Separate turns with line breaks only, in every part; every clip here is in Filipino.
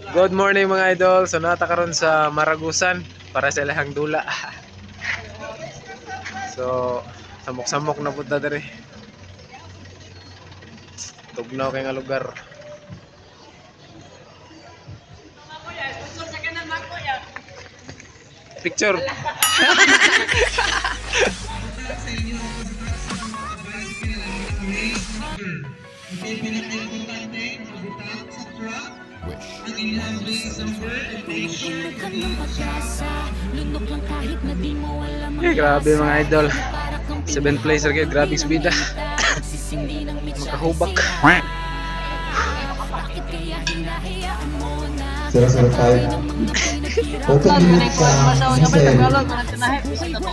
Good morning mga idol. So nata karon sa Maragusan para sa ilahang dula. So samok-samok na punta diri. Tugnaw kay nga lugar. Picture. Grabe mga idol. 7 placer kayo, grabe speeda. Makahubak.
Sira-sira tayo. Open minute sa Michelle.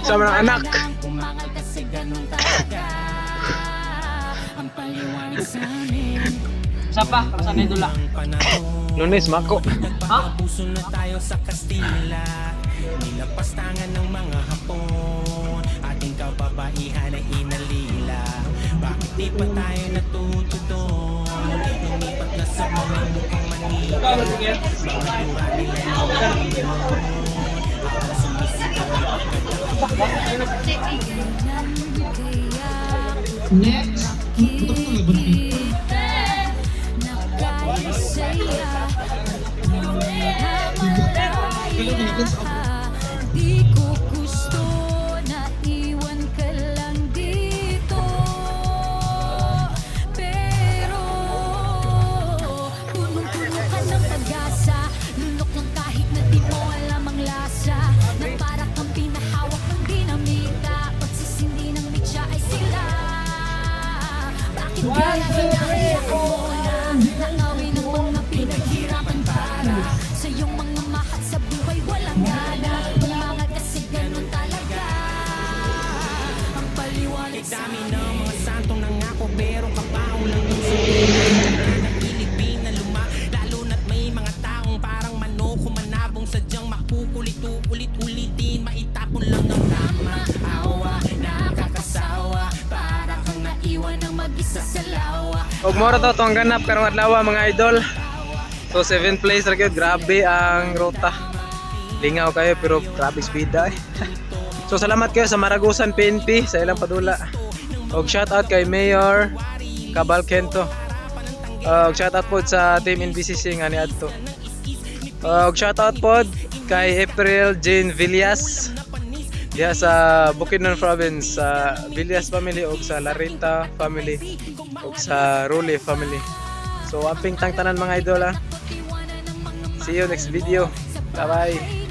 Sama ng anak.
Sapa, sa Nedula.
Lunes, Mako.
Ha?
Puso na tayo sa Kastila, nilapastangan ng mga Hapon, ating kababaihan ay inalila. Bakit di pa tayo natuto doon? Lumipat na sa mga mukhang Manila, mga tura nila ang sumisigaw.
Next. Putok na labot dito.
Di ko gusto na iwan ka lang dito, pero punong-puno ka ng pag-asa, lunok lang kahit na di mo alam ang lasa, na para kang pinahawak ng dinamita, pagsisindi ng mitya ay sila. Bakit kaya hinahaya mo na nangawin ng mga pinaghirapan para sa iyong mga mahal sa buhay walang gana, mga kasi ganun talaga ang paliwanag sa
Dami ng mga santong nangako pero kapaw lang yung sulit. Nakikilig na luma, lalo na't may mga taong parang manok humanabong sadyang makukulit-ulit-ulitin, maitapon lang ng tama. Awa, nakakasawa, para kang naiwan ng mag-isa sa lawa.
Og mora to tong ganap karong adlaw mga idol. So 7 placer kayo, grabe ang ruta. Lingaw kayo pero grabe speeda eh. So salamat kayo sa Maragusan PNP sa ilang padula. Og shout out kay Mayor Cabal Kento. Og shout out pod sa Team NBCC nga niadto. Og shout out pod kay April Jane Villas diha sa Bukidnon Province, sa Villas family og sa Larita family og sa Rule family. So amping tang tanan mga idol ha. See you next video. Bye bye.